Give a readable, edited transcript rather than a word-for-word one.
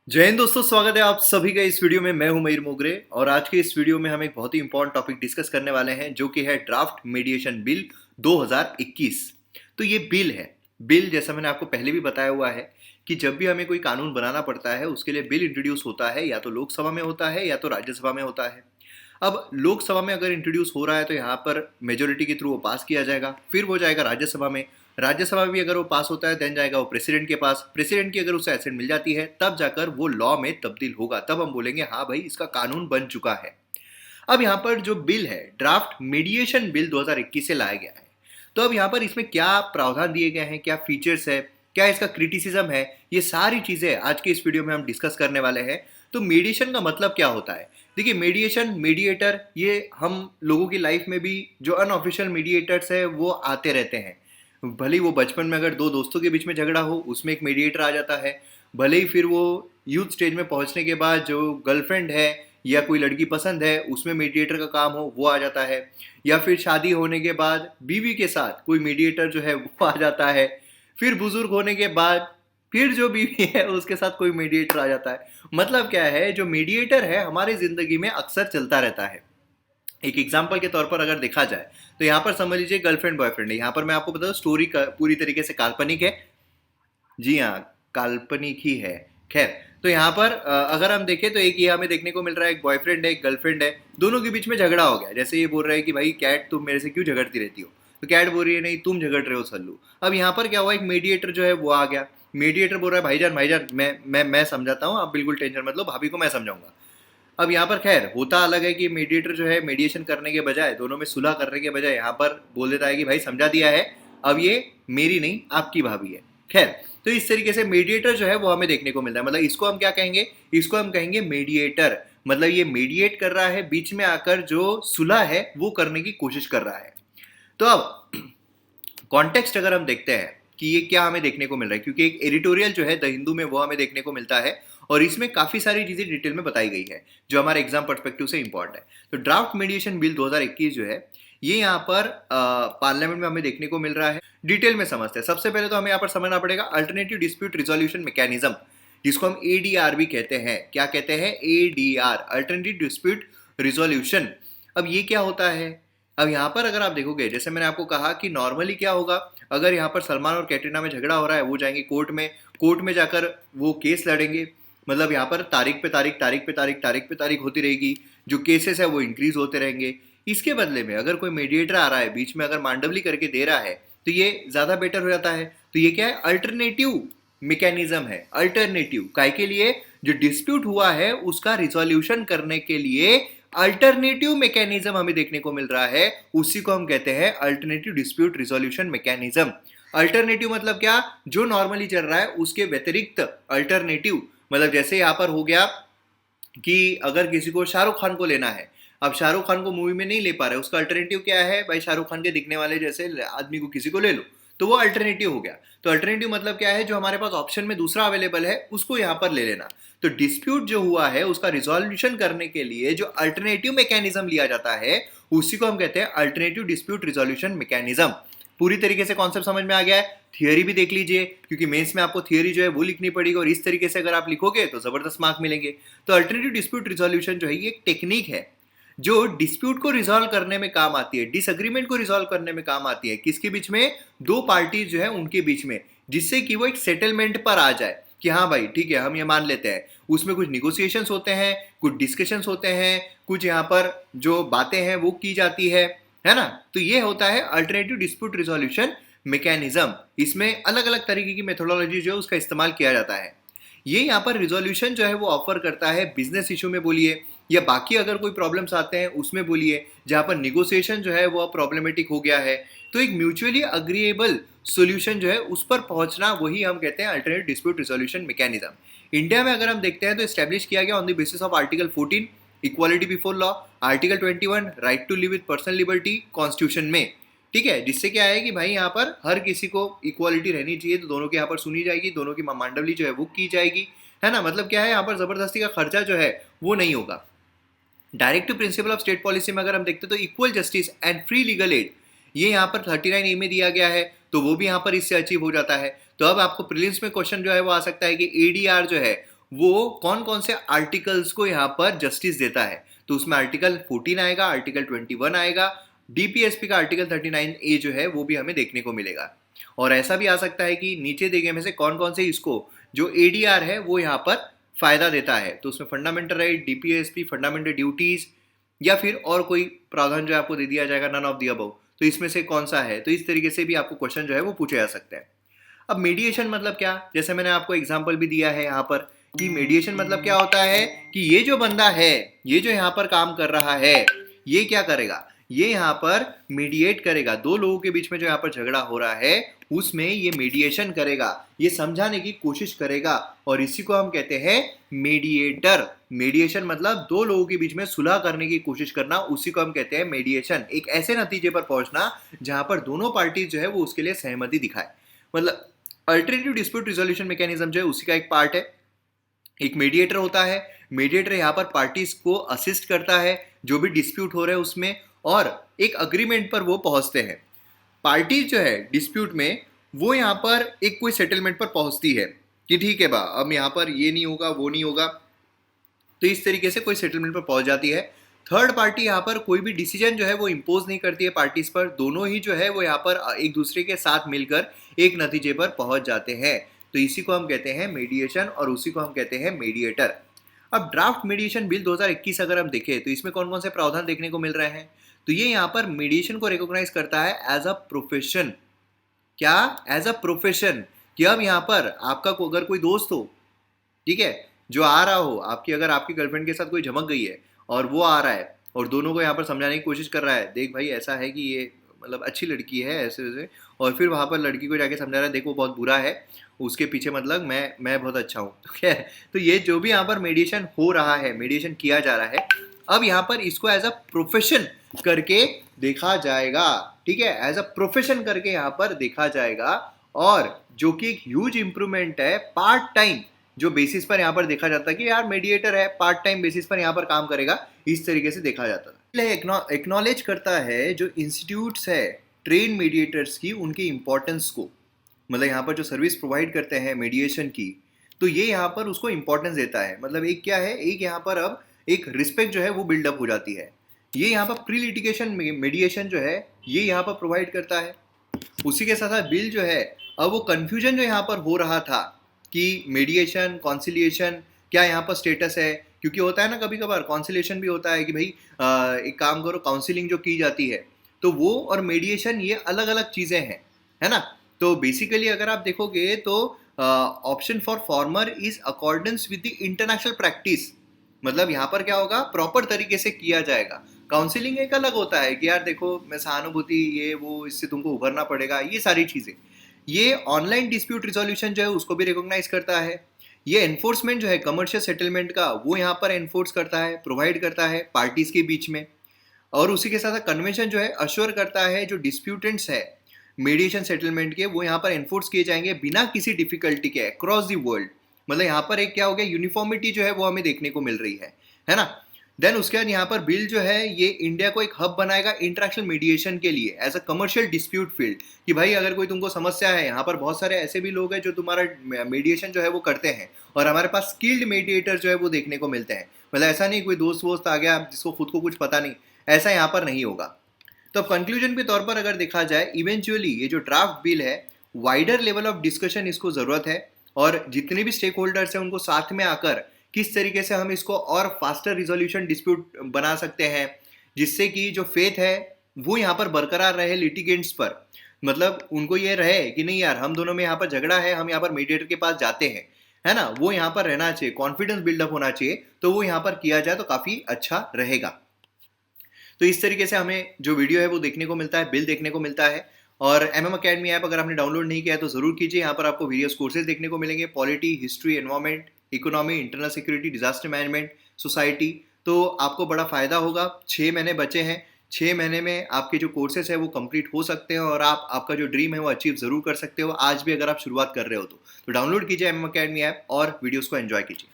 जय हिंद दोस्तों, स्वागत है आप सभी का इस वीडियो में। मैं हूं मयूर मोगरे और आज के इस वीडियो में हम एक बहुत ही इंपॉर्टेंट टॉपिक डिस्कस करने वाले हैं जो कि है ड्राफ्ट मीडिएशन बिल 2021। तो ये बिल है। बिल जैसा मैंने आपको पहले भी बताया हुआ है कि जब भी हमें कोई कानून बनाना पड़ता है उसके लिए बिल इंट्रोड्यूस होता है, या तो लोकसभा में होता है या तो राज्यसभा में होता है। अब लोकसभा में अगर इंट्रोड्यूस हो रहा है तो यहाँ पर मेजोरिटी के थ्रू वो पास किया जाएगा, फिर वो जाएगा राज्यसभा में। राज्यसभा में भी अगर वो पास होता है देन जाएगा वो प्रेसिडेंट के पास। प्रेसिडेंट की अगर उसे एसेंट मिल जाती है तब जाकर वो लॉ में तब्दील होगा, तब हम बोलेंगे हाँ भाई इसका कानून बन चुका है। अब यहाँ पर जो बिल है ड्राफ्ट मीडिएशन बिल 2021 से लाया गया है। तो अब यहाँ पर इसमें क्या प्रावधान दिए गए हैं, क्या फीचर्स है, क्या इसका क्रिटिसिज्म है, ये सारी चीजें आज के इस वीडियो में हम डिस्कस करने वाले हैं। तो मीडिएशन का मतलब क्या होता है? देखिए, मीडिएशन, मीडिएटर, ये हम लोगों की लाइफ में भी जो अनऑफिशियल मीडिएटर्स है वो आते रहते हैं। भले ही वो बचपन में अगर दो दोस्तों के बीच में झगड़ा हो उसमें एक मीडिएटर आ जाता है, भले ही फिर वो यूथ स्टेज में पहुंचने के बाद जो गर्लफ्रेंड है या कोई लड़की पसंद है उसमें मीडिएटर का काम हो वो आ जाता है, या फिर शादी होने के बाद बीवी के साथ कोई मीडिएटर जो है वो आ जाता है, फिर बुजुर्ग होने के बाद फिर जो बीवी है उसके साथ कोई मीडिएटर आ जाता है। मतलब क्या है, जो मीडिएटर है हमारी जिंदगी में अक्सर चलता रहता है। एक एग्जाम्पल के तौर पर अगर देखा जाए तो यहाँ पर समझ लीजिए गर्लफ्रेंड बॉयफ्रेंड है। यहाँ पर मैं आपको बता दूं स्टोरी पूरी तरीके से काल्पनिक है। जी हाँ, काल्पनिक ही है। खैर, तो यहाँ पर अगर हम देखें तो एक ये हमें देखने को मिल रहा है, एक बॉयफ्रेंड है एक गर्लफ्रेंड है, दोनों के बीच में झगड़ा हो गया। जैसे ये बोल रहा है कि भाई कैट तुम मेरे से क्यों झगड़ती रहती हो, तो कैट बोल रही है नहीं तुम झगड़ रहे हो सल्लू। अब यहाँ पर क्या हुआ, एक मीडिएटर जो है वो आ गया। मीडिएटर बोल रहा है भाईजान भाईजान मैं समझाता हूँ, आप बिल्कुल टेंशन मत लो, भाभी को मैं समझाऊंगा। अब यहाँ पर खैर होता अलग है कि मीडिएटर जो है मीडिएशन करने के बजाय, दोनों में सुलह करने के बजाय यहाँ पर बोल देता है कि भाई समझा दिया है, अब ये मेरी नहीं आपकी भाभी है। खैर, तो इस तरीके से मीडिएटर जो है वो हमें देखने को मिलता है। मतलब इसको हम क्या कहेंगे, इसको हम कहेंगे मीडिएटर। मतलब ये मीडिएट कर रहा है, बीच में आकर जो सुलह है वो करने की कोशिश कर रहा है। तो अब कॉन्टेक्स्ट अगर हम देखते हैं कि ये क्या हमें देखने को मिल रहा है, क्योंकि एक एडिटोरियल जो है द हिंदू में वो हमें देखने को मिलता है और इसमें काफी सारी चीजें डिटेल में बताई गई है जो हमारे एग्जाम पर्सपेक्टिव से इंपॉर्टेंट है। तो ड्राफ्ट मीडिएशन बिल 2021 जो है ये यहाँ पर पार्लियामेंट में हमें देखने को मिल रहा है। डिटेल में समझते हैं। सबसे पहले तो हमें यहाँ पर समझना पड़ेगा अल्टरनेटिव डिस्प्यूट रिजोल्यूशन मैकेनिज्म, जिसको हम एडीआर भी कहते हैं। क्या कहते हैं? ADR, alternative dispute resolution. अब ये क्या होता है? अब यहाँ पर अगर आप देखोगे, जैसे मैंने आपको कहा कि नॉर्मली क्या होगा, अगर यहाँ पर सलमान और कैटरीना में झगड़ा हो रहा है, वो जाएंगे कोर्ट में, कोर्ट में जाकर वो केस लड़ेंगे। मतलब यहाँ पर तारीख पे तारीख, तारीख पे तारीख, तारीख पे तारीख होती रहेगी, जो केसेस है वो इंक्रीज होते रहेंगे। इसके बदले में अगर कोई मीडिएटर आ रहा है बीच में, अगर मांडवली करके दे रहा है तो ये ज्यादा बेटर हो जाता है। तो ये क्या है? अल्टरनेटिव मैकेनिज्म है। अल्टरनेटिव काय के लिए? जो डिस्प्यूट हुआ है उसका रिजोल्यूशन करने के लिए अल्टरनेटिव मैकेनिज्म हमें देखने को मिल रहा है, उसी को हम कहते हैं alternative dispute resolution mechanism. Alternative मतलब क्या? जो नॉर्मली चल रहा है उसके व्यतिरिक्त अल्टरनेटिव। मतलब जैसे यहां पर हो गया कि अगर किसी को शाहरुख खान को लेना है, अब शाहरुख खान को मूवी में नहीं ले पा रहे, उसका अल्टरनेटिव क्या है? भाई शाहरुख खान के दिखने वाले जैसे आदमी को किसी को ले लो, तो वो अल्टरनेटिव हो गया। तो अल्टरनेटिव मतलब क्या है? जो हमारे पास ऑप्शन में दूसरा अवेलेबल है उसको यहाँ पर ले लेना। तो डिस्प्यूट जो हुआ है उसका रिजोल्यूशन करने के लिए जो अल्टरनेटिव मैकेनिज्म लिया जाता है उसी को हम कहते हैं अल्टरनेटिव डिस्प्यूट रिजोल्यूशन मैकेनिज्म। पूरी तरीके से कॉन्सेप्ट समझ में आ गया है? थियरी भी देख लीजिए, क्योंकि मेंस में आपको थियरी जो है वो लिखनी पड़ेगी और इस तरीके से अगर आप लिखोगे तो जबरदस्त मार्क मिलेंगे। तो अल्टरनेटिव डिस्प्यूट रिजोल्यूशन जो है ये एक टेक्निक है जो डिस्प्यूट को रिजॉल्व करने में काम आती है, डिसएग्रीमेंट को रिजॉल्व करने में काम आती है। किसके बीच में? दो पार्टीज जो है उनके बीच में, जिससे कि वो एक सेटलमेंट पर आ जाए कि हाँ भाई ठीक है हम ये मान लेते हैं। उसमें कुछ निगोसिएशंस होते हैं, कुछ डिस्कशंस होते हैं, कुछ यहाँ पर जो बातें हैं वो की जाती है ना। तो ये होता है अल्टरनेटिव डिस्प्यूट रिजोल्यूशन मैकेनिज्म। इसमें अलग अलग तरीके की मेथोडोलॉजी जो है उसका इस्तेमाल किया जाता है। ये यहाँ पर रिजोल्यूशन जो है वो ऑफर करता है बिजनेस इशू में बोलिए, या बाकी अगर कोई प्रॉब्लम्स आते हैं उसमें बोलिए, जहाँ पर निगोसिएशन जो है वो प्रॉब्लमेटिक हो गया है, तो एक म्यूचुअली अग्रीएबल सॉल्यूशन जो है उस पर पहुंचना, वही हम कहते हैं alternative dispute resolution mechanism. India में अगर हम देखते हैं तो एस्टेब्लिश किया गया on the basis of article 14 equality before law, article 21 right to live with personal liberty constitution में। ठीक है, जिससे क्या है कि भाई यहाँ पर हर किसी को इक्वालिटी रहनी चाहिए, तो दोनों के यहाँ पर सुनी जाएगी, दोनों की मांडवली जो है वो की जाएगी, है ना। मतलब क्या है, यहाँ पर जबरदस्ती का खर्चा जो है वो नहीं होगा। Directive principle of state policy में अगर हम देखते हैं तो equal justice and free legal aid, ये यहाँ पर 39A में दिया गया है, तो वो भी यहाँ पर इससे अचीव हो जाता है। तो अब आपको प्रीलिम्स में क्वेश्चन जो है वो आ सकता है कि एडीआर जो है वो कौन कौन से आर्टिकल्स को यहाँ पर जस्टिस देता है। तो उसमें आर्टिकल 14 आएगा, आर्टिकल 21 आएगा, डीपीएसपी का आर्टिकल 39A जो है वो भी हमें देखने को मिलेगा। और ऐसा भी आ सकता है कि नीचे दिए गए में से कौन कौन से इसको जो एडीआर है वो यहाँ पर फायदा देता है। तो उसमें fundamental right, DPSP, fundamental duties या फिर और कोई प्रावधान जो आपको दे दिया जाएगा, नन ऑफ द अबव, तो इसमें से कौन सा है। तो इस तरीके से भी आपको क्वेश्चन जो है वो पूछे जा सकते हैं। अब मीडिएशन मतलब क्या, जैसे मैंने आपको एग्जांपल भी दिया है यहाँ पर कि मीडिएशन मतलब क्या होता है कि ये जो बंदा है, ये जो यहाँ पर काम कर रहा है, ये क्या करेगा, ये यहाँ पर मीडिएट करेगा। दो लोगों के बीच में जो यहाँ पर झगड़ा हो रहा है उसमें ये मीडिएशन करेगा, ये समझाने की कोशिश करेगा, और इसी को हम कहते हैं मीडिएटर। मीडिएशन मतलब दो लोगों के बीच में सुलह करने की कोशिश करना, उसी को हम कहते हैं मीडिएशन। एक ऐसे नतीजे पर पहुंचना जहां पर दोनों पार्टी जो है वो उसके लिए सहमति दिखाए। मतलब अल्टरनेटिव डिस्प्यूट रिजोल्यूशन मैकेनिज्म जो है उसी का एक पार्ट है। एक मीडिएटर होता है, मीडिएटर यहाँ पर पार्टीज को असिस्ट करता है जो भी डिस्प्यूट हो रहे हैं उसमें, और एक अग्रीमेंट पर वो पहुंचते हैं। पार्टीज जो है डिस्प्यूट में वो यहाँ पर एक कोई सेटलमेंट पर पहुंचती है कि ठीक है बा, अब यहाँ पर ये नहीं होगा, वो नहीं होगा, तो इस तरीके से कोई सेटलमेंट पर पहुंच जाती है। थर्ड पार्टी यहाँ पर कोई भी डिसीजन जो है वो इम्पोज नहीं करती है पार्टीज पर, दोनों ही जो है वो यहाँ पर एक दूसरे के साथ मिलकर एक नतीजे पर पहुंच जाते हैं। तो इसी को हम कहते हैं मीडिएशन और उसी को हम कहते हैं मीडिएटर। अब ड्राफ्ट मीडिएशन बिल 2021 अगर हम देखें तो इसमें कौन कौन से प्रावधान देखने को मिल रहे हैं। तो ये यहाँ पर मीडिएशन को रिकॉग्नाइज करता है एज अ प्रोफेशन। क्या, एज अ प्रोफेशन, कि अब यहाँ पर आपका अगर कोई दोस्त हो, ठीक है, जो आ रहा हो आपकी, अगर आपकी गर्लफ्रेंड के साथ कोई झमक गई है और वो आ रहा है और दोनों को यहाँ पर समझाने की कोशिश कर रहा है, देख भाई ऐसा है कि ये मतलब अच्छी लड़की है ऐसे वैसे, और फिर वहाँ पर लड़की को जाके समझा रहा है देख वो बहुत बुरा है, उसके पीछे मतलब मैं बहुत अच्छा हूँ, ठीक है। तो ये जो भी यहाँ पर मेडिएशन हो रहा है, मेडिएशन किया जा रहा है, अब यहाँ पर इसको एज अ प्रोफेशन करके देखा जाएगा, ठीक है, एज अ प्रोफेशन करके यहाँ पर देखा जाएगा। और जो कि एक ह्यूज इंप्रूवमेंट है पार्ट टाइम जो बेसिस पर यहाँ पर देखा जाता है कि यार मीडिएटर है, पार्ट टाइम बेसिस पर यहाँ पर काम करेगा, इस तरीके से देखा जाता है। एक्नॉलेज करता है जो इंस्टीट्यूट्स है ट्रेन मीडिएटर्स की, उनके इंपॉर्टेंस को, मतलब यहाँ पर जो सर्विस प्रोवाइड करते हैं मीडिएशन की, तो ये यहाँ पर उसको इंपॉर्टेंस देता है। मतलब एक क्या है, एक यहाँ पर अब एक रिस्पेक्ट जो है वो बिल्डअप हो जाती है। ये यहाँ पर प्री लिटिगेशन मीडिएशन जो है ये यहाँ पर प्रोवाइड करता है। उसी के साथ साथ बिल जो है, अब वो कन्फ्यूजन जो यहाँ पर हो रहा था कि मीडिएशन कॉन्सिलिएशन क्या यहाँ पर स्टेटस है, क्योंकि होता है ना कभी कभार कॉन्सिलिएशन भी होता है कि भाई एक काम करो, काउंसिलिंग जो की जाती है तो वो और मीडिएशन ये अलग अलग चीज़ें हैं, है ना। तो बेसिकली अगर आप देखोगे तो option for farmer is accordance with the international practice, मतलब यहाँ पर क्या होगा, प्रॉपर तरीके से किया जाएगा। काउंसिलिंग एक अलग होता है कि यार देखो मैं सहानुभूति ये वो, इससे तुमको उभरना पड़ेगा, ये सारी चीज़ें। ये ऑनलाइन डिस्प्यूट रिजोल्यूशन जो है उसको भी रिकॉग्नाइज करता है। ये एनफोर्समेंट जो है कमर्शियल सेटलमेंट का, वो यहाँ पर एनफोर्स करता है, प्रोवाइड करता है पार्टीज के बीच में। और उसी के साथ कन्वेंशन जो है अश्योर करता है जो डिस्प्यूटेंट्स है मीडिएशन सेटलमेंट के, वो यहाँ पर एनफोर्स किए जाएंगे बिना किसी डिफिकल्टी के अक्रॉस द वर्ल्ड। मतलब यहाँ पर एक क्या हो गया, यूनिफॉर्मिटी जो है वो हमें देखने को मिल रही है ना। देन उसके बाद यहाँ पर बिल जो है ये इंडिया को एक हब बनाएगा इंटरनेशनल मीडिएशन के लिए as a commercial dispute field, कि भाई अगर कोई तुमको समस्या है, यहाँ पर बहुत सारे ऐसे भी लोग हैं जो तुम्हारा मीडिएशन जो है वो करते हैं, और हमारे पास स्किल्ड मीडिएटर जो है वो देखने को मिलते हैं। मतलब ऐसा नहीं कोई दोस्त वोस्त आ गया जिसको खुद को कुछ पता नहीं, ऐसा यहाँ पर नहीं होगा। तो अब कंक्लूजन के तौर पर अगर देखा जाए, इवेंचुअली ये जो ड्राफ्ट बिल है वाइडर लेवल ऑफ डिस्कशन इसको ज़रूरत है, और जितने भी स्टेक होल्डर्स हैं उनको साथ में आकर किस तरीके से हम इसको और फास्टर रिजोल्यूशन डिस्प्यूट बना सकते हैं, जिससे कि जो फेथ है वो यहाँ पर बरकरार रहे लिटिगेंट्स पर। मतलब उनको ये रहे कि नहीं यार हम दोनों में यहाँ पर झगड़ा है, हम यहाँ पर मीडिएटर के पास जाते हैं, है ना, वो यहाँ पर रहना चाहिए, कॉन्फिडेंस बिल्डअप होना चाहिए, तो वो यहाँ पर किया जाए तो काफ़ी अच्छा रहेगा। तो इस तरीके से हमें जो वीडियो है वो देखने को मिलता है, बिल देखने को मिलता है। और एमएम अकेडमी ऐप अगर आपने डाउनलोड नहीं किया है तो ज़रूर कीजिए। यहाँ पर आपको वीडियोस कोर्सेज देखने को मिलेंगे, polity, history, environment, economy, internal security, disaster management, society. तो आपको बड़ा फ़ायदा होगा। 6 महीने बचे हैं, 6 महीने में आपके जो कोर्सेज है वो कंप्लीट हो सकते हैं और आप आपका जो ड्रीम है वो अचीव ज़रूर कर सकते हो, आज भी अगर आप शुरुआत कर रहे हो तो डाउनलोड कीजिए एमएम अकेडमी ऐप और वीडियोज़ को एंजॉय कीजिए।